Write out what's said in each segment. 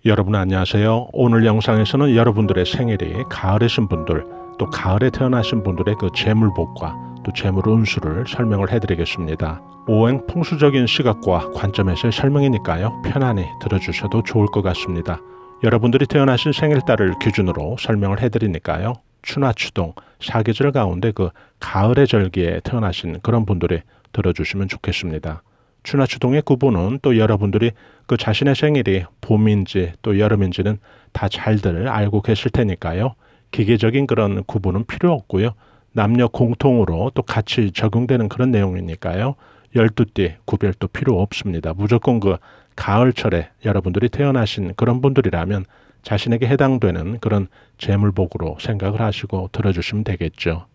여러분 안녕하세요. 오늘 영상에서는 여러분들의 생일이 가을이신 분들, 또 가을에 태어나신 분들의 그 재물복과 또 재물 운수를 설명을 해드리겠습니다. 오행 풍수적인 시각과 관점에서의 설명이니까요. 편안히 들어주셔도 좋을 것 같습니다. 여러분들이 태어나신 생일달을 기준으로 설명을 해드리니까요. 추나 추동, 사계절 가운데 그 가을의 절기에 태어나신 그런 분들이 들어주시면 좋겠습니다. 추나 추동의 구분은 또 여러분들이 그 자신의 생일이 봄인지 또 여름인지는 다 잘들 알고 계실 테니까요. 기계적인 그런 구분은 필요 없고요. 남녀 공통으로 또 같이 적용되는 그런 내용이니까요. 12띠 구별도 필요 없습니다. 무조건 그 가을철에 여러분들이 태어나신 그런 분들이라면 자신에게 해당되는 그런 재물복으로 생각을 하시고 들어주시면 되겠죠.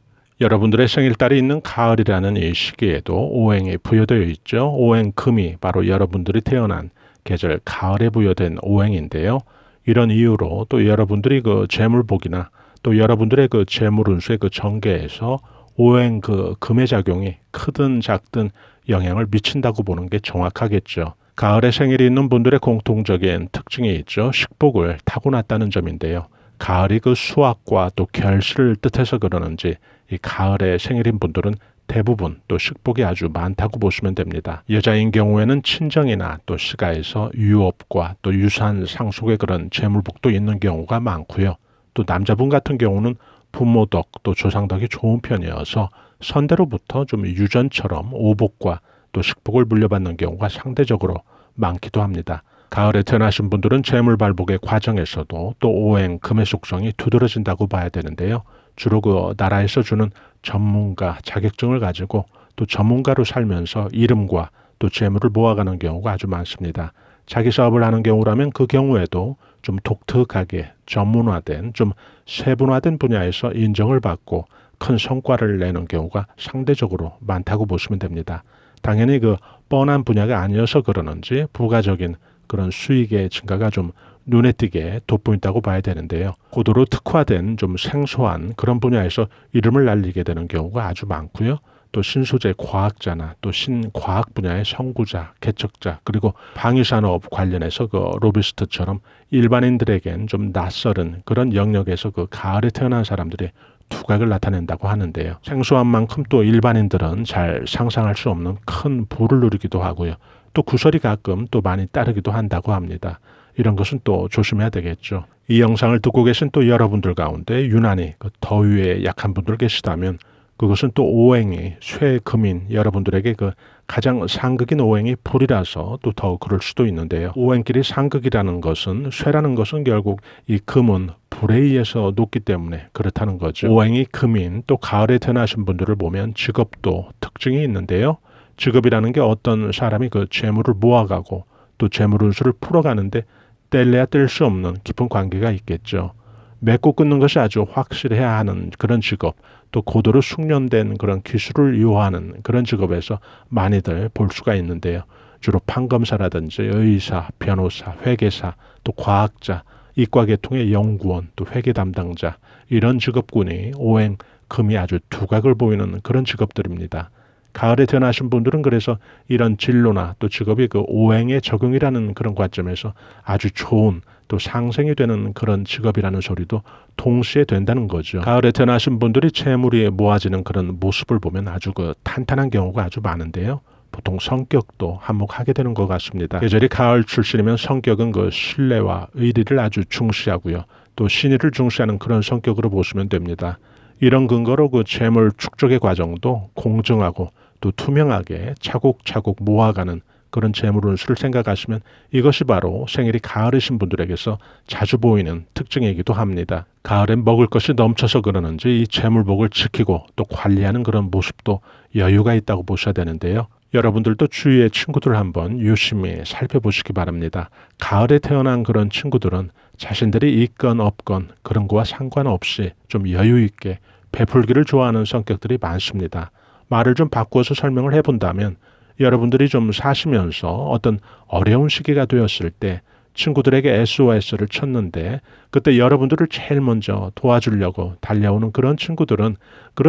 여러분들의 생일달이 있는 가을이라는 이 시기에도 오행이 부여되어 있죠. 오행금이 바로 여러분들이 태어난 계절 가을에 부여된 오행인데요. 이런 이유로 또 여러분들이 그 재물복이나 또 여러분들의 그 재물운수의 그 전개에서 오행 그 금의 작용이 크든 작든 영향을 미친다고 보는 게 정확하겠죠. 가을에 생일이 있는 분들의 공통적인 특징이 있죠. 식복을 타고났다는 점인데요. 가을이 그 수확과 또 결실을 뜻해서 그러는지 이 가을에 생일인 분들은 대부분 또 식복이 아주 많다고 보시면 됩니다. 여자인 경우에는 친정이나 또 시가에서 유업과 또 유산 상속의 그런 재물복도 있는 경우가 많고요. 또 남자분 같은 경우는 부모 덕 또 조상 덕이 좋은 편이어서 선대로부터 좀 유전처럼 오복과 또 식복을 물려받는 경우가 상대적으로 많기도 합니다. 가을에 태어나신 분들은 재물발복의 과정에서도 또 오행 금의 속성이 두드러진다고 봐야 되는데요. 주로 그 나라에서 주는 전문가 자격증을 가지고 또 전문가로 살면서 이름과 또 재물을 모아가는 경우가 아주 많습니다. 자기 사업을 하는 경우라면 그 경우에도 좀 독특하게 전문화된 좀 세분화된 분야에서 인정을 받고 큰 성과를 내는 경우가 상대적으로 많다고 보시면 됩니다. 당연히 그 뻔한 분야가 아니어서 그러는지 부가적인 그런 수익의 증가가 좀 눈에 띄게 돋보인다고 봐야 되는데요. 고도로 특화된 좀 생소한 그런 분야에서 이름을 날리게 되는 경우가 아주 많고요. 또 신소재 과학자나 또 신과학 분야의 선구자, 개척자, 그리고 방위산업 관련해서 그 로비스트처럼 일반인들에겐 좀 낯설은 그런 영역에서 그 가을에 태어난 사람들이 두각을 나타낸다고 하는데요. 생소한 만큼 또 일반인들은 잘 상상할 수 없는 큰 부를 누리기도 하고요. 또 구설이 가끔 또 많이 따르기도 한다고 합니다. 이런 것은 또 조심해야 되겠죠. 이 영상을 듣고 계신 또 여러분들 가운데 유난히 그 더위에 약한 분들 계시다면 그것은 또 오행이 쇠금인 여러분들에게 그 가장 상극인 오행이 불이라서 또 더 그럴 수도 있는데요. 오행끼리 상극이라는 것은 쇠라는 것은 결국 이 금은 불에 의해서 녹기 때문에 그렇다는 거죠. 오행이 금인 또 가을에 태어나신 분들을 보면 직업도 특징이 있는데요. 직업이라는 게 어떤 사람이 그 재물을 모아가고 또 재물운수를 풀어가는데 뗄래야 뗄 수 없는 깊은 관계가 있겠죠. 맺고 끊는 것이 아주 확실해야 하는 그런 직업, 또 고도로 숙련된 그런 기술을 요하는 그런 직업에서 많이들 볼 수가 있는데요. 주로 판검사라든지 의사, 변호사, 회계사, 또 과학자, 이과계통의 연구원, 또 회계 담당자 이런 직업군이 오행, 금이 아주 두각을 보이는 그런 직업들입니다. 가을에 태어나신 분들은 그래서 이런 진로나 또 직업이 그 오행의 적용이라는 그런 관점에서 아주 좋은 또 상생이 되는 그런 직업이라는 소리도 동시에 된다는 거죠. 가을에 태어나신 분들이 재물이 모아지는 그런 모습을 보면 아주 그 탄탄한 경우가 아주 많은데요. 보통 성격도 한몫하게 되는 것 같습니다. 계절이 가을 출신이면 성격은 그 신뢰와 의리를 아주 중시하고요. 또 신의를 중시하는 그런 성격으로 보시면 됩니다. 이런 근거로 그 재물 축적의 과정도 공정하고 또 투명하게 차곡차곡 모아가는 그런 재물운수를 생각하시면 이것이 바로 생일이 가을이신 분들에게서 자주 보이는 특징이기도 합니다. 가을엔 먹을 것이 넘쳐서 그러는지 이 재물복을 지키고 또 관리하는 그런 모습도 여유가 있다고 보셔야 되는데요. 여러분들도 주위의 친구들 한번 유심히 살펴보시기 바랍니다. 가을에 태어난 그런 친구들은 자신들이 있건 없건 그런 거와 상관없이 좀 여유 있게 베풀기를 좋아하는 성격들이 많습니다. 말을 좀 바꾸어서 설명을 해본다면 여러분들이 좀 사시면서 어떤 어려운 시기가 되었을 때 친구들에게 SOS를 쳤는데 그때 여러분들을 제일 먼저 도와주려고 달려오는 그런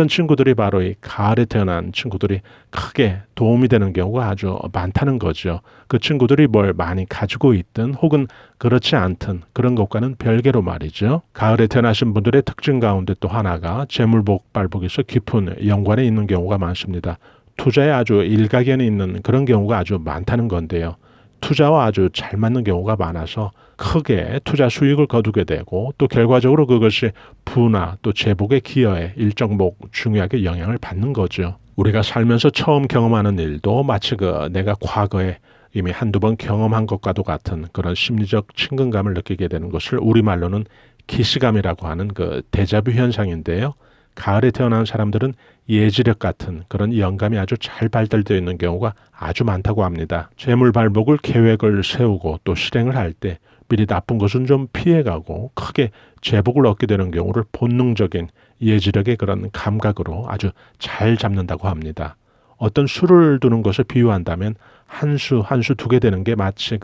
친구들이 바로 이 가을에 태어난 친구들이 크게 도움이 되는 경우가 아주 많다는 거죠. 그 친구들이 뭘 많이 가지고 있든 혹은 그렇지 않든 그런 것과는 별개로 말이죠. 가을에 태어나신 분들의 특징 가운데 또 하나가 재물복발복에서 깊은 연관에 있는 경우가 많습니다. 투자에 아주 일가견이 있는 그런 경우가 아주 많다는 건데요. 투자와 아주 잘 맞는 경우가 많아서 크게 투자 수익을 거두게 되고 또 결과적으로 그것이 부나 또 재복의 기여에 일정목 중요하게 영향을 받는 거죠. 우리가 살면서 처음 경험하는 일도 마치 내가 과거에 이미 한두 번 경험한 것과도 같은 그런 심리적 친근감을 느끼게 되는 것을 우리말로는 기시감이라고 하는 데자뷰 현상인데요. 가을에 태어난 사람들은 예지력 같은 그런 영감이 아주 잘 발달되어 있는 경우가 아주 많다고 합니다. 재물발복을 계획을 세우고 또 실행을 할 때 미리 나쁜 것은 좀 피해가고 크게 재복을 얻게 되는 경우를 본능적인 예지력의 그런 감각으로 아주 잘 잡는다고 합니다. 어떤 수를 두는 것을 비유한다면 한 수 한 수 두게 되는 게 마치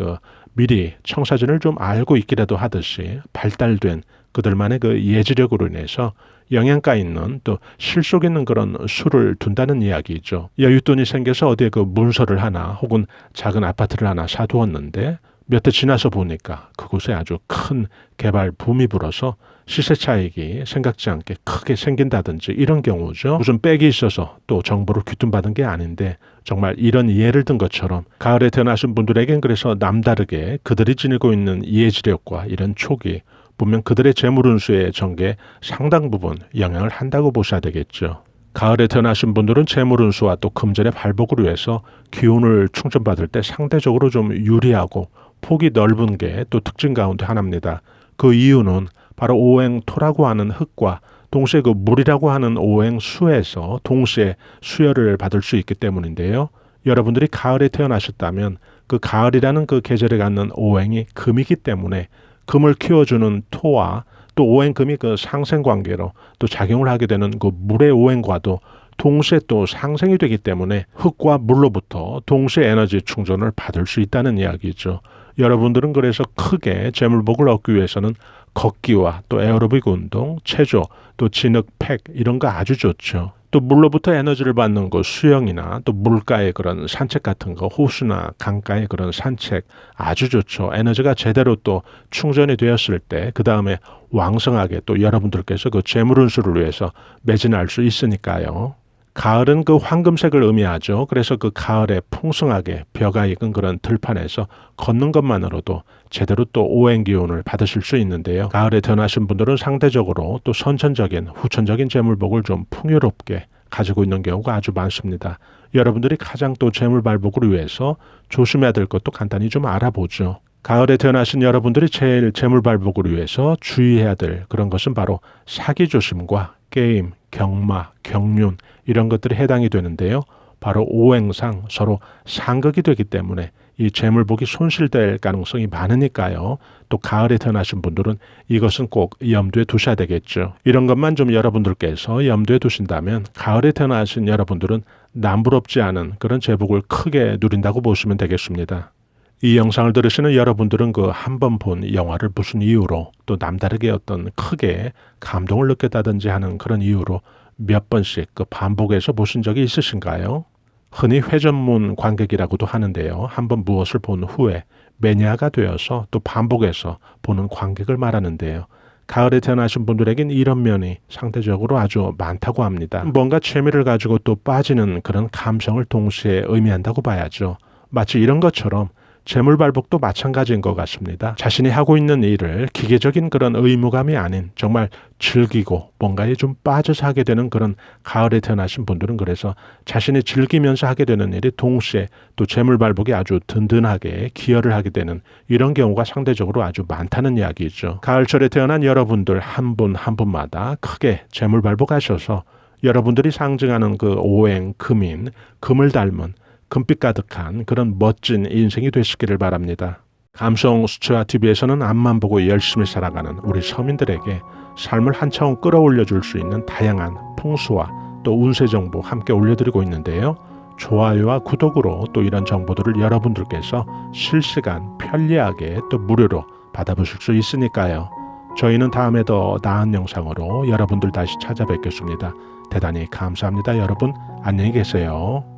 미리 청사진을 좀 알고 있기라도 하듯이 발달된 그들만의 예지력으로 인해서 영양가 있는 또 실속 있는 그런 수를 둔다는 이야기죠. 여윳돈이 생겨서 어디에 문서를 하나 혹은 작은 아파트를 하나 사두었는데 몇 해 지나서 보니까 그곳에 아주 큰 개발 붐이 불어서 시세 차익이 생각지 않게 크게 생긴다든지 이런 경우죠. 무슨 빽이 있어서 또 정보를 귀뚱받은 게 아닌데 정말 이런 예를 든 것처럼 가을에 태어나신 분들에겐 그래서 남다르게 그들이 지니고 있는 예지력과 이런 촉이 분명 그들의 재물운수의 전개에 상당 부분 영향을 한다고 보셔야 되겠죠. 가을에 태어나신 분들은 재물운수와 또 금전의 발복을 위해서 기운을 충전받을 때 상대적으로 좀 유리하고 폭이 넓은 게 또 특징 가운데 하나입니다. 그 이유는 바로 오행토라고 하는 흙과 동시에 물이라고 하는 오행수에서 동시에 수혈을 받을 수 있기 때문인데요. 여러분들이 가을에 태어나셨다면 그 가을이라는 그 계절에 갖는 오행이 금이기 때문에 금을 키워주는 토와 또 오행금이 상생관계로 또 작용을 하게 되는 물의 오행과도 동시에 또 상생이 되기 때문에 흙과 물로부터 동시에 에너지 충전을 받을 수 있다는 이야기죠. 여러분들은 그래서 크게 재물복을 얻기 위해서는 걷기와 또 에어로빅 운동, 체조, 또 진흙, 팩 이런 거 아주 좋죠. 또 물로부터 에너지를 받는 수영이나 또 물가의 그런 산책 같은 거, 호수나 강가의 그런 산책 아주 좋죠. 에너지가 제대로 또 충전이 되었을 때 그 다음에 왕성하게 또 여러분들께서 재물운수를 위해서 매진할 수 있으니까요. 가을은 황금색을 의미하죠. 그래서 가을에 풍성하게 벼가 익은 그런 들판에서 걷는 것만으로도 제대로 또 오행 기운을 받으실 수 있는데요. 가을에 태어나신 분들은 상대적으로 또 선천적인 후천적인 재물복을 좀 풍요롭게 가지고 있는 경우가 아주 많습니다. 여러분들이 가장 또 재물발복을 위해서 조심해야 될 것도 간단히 좀 알아보죠. 가을에 태어나신 여러분들이 제일 재물발복을 위해서 주의해야 될 그런 것은 바로 사기 조심과 게임, 경마, 경륜 이런 것들이 해당이 되는데요. 바로 오행상 서로 상극이 되기 때문에 이 재물복이 손실될 가능성이 많으니까요. 또 가을에 태어나신 분들은 이것은 꼭 염두에 두셔야 되겠죠. 이런 것만 좀 여러분들께서 염두에 두신다면 가을에 태어나신 여러분들은 남부럽지 않은 그런 재복을 크게 누린다고 보시면 되겠습니다. 이 영상을 들으시는 여러분들은 한 번 본 영화를 무슨 이유로 또 남다르게 어떤 크게 감동을 느꼈다든지 하는 그런 이유로 몇 번씩 반복해서 보신 적이 있으신가요? 흔히 회전문 관객이라고도 하는데요. 한번 무엇을 본 후에 매니아가 되어서 또 반복해서 보는 관객을 말하는데요. 가을에 태어나신 분들에겐 이런 면이 상대적으로 아주 많다고 합니다. 뭔가 재미를 가지고 또 빠지는 그런 감성을 동시에 의미한다고 봐야죠. 마치 이런 것처럼 재물발복도 마찬가지인 것 같습니다. 자신이 하고 있는 일을 기계적인 그런 의무감이 아닌 정말 즐기고 뭔가에 좀 빠져서 하게 되는 그런 가을에 태어나신 분들은 그래서 자신이 즐기면서 하게 되는 일이 동시에 또 재물발복이 아주 든든하게 기여를 하게 되는 이런 경우가 상대적으로 아주 많다는 이야기죠. 가을철에 태어난 여러분들 한 분 한 분마다 크게 재물발복하셔서 여러분들이 상징하는 오행, 금인, 금을 닮은 금빛 가득한 그런 멋진 인생이 되시기를 바랍니다. 감성 수채화 TV에서는 앞만 보고 열심히 살아가는 우리 서민들에게 삶을 한 차원 끌어올려 줄 수 있는 다양한 풍수와 또 운세 정보 함께 올려드리고 있는데요. 좋아요와 구독으로 또 이런 정보들을 여러분들께서 실시간 편리하게 또 무료로 받아보실 수 있으니까요. 저희는 다음에 더 나은 영상으로 여러분들 다시 찾아뵙겠습니다. 대단히 감사합니다. 여러분 안녕히 계세요.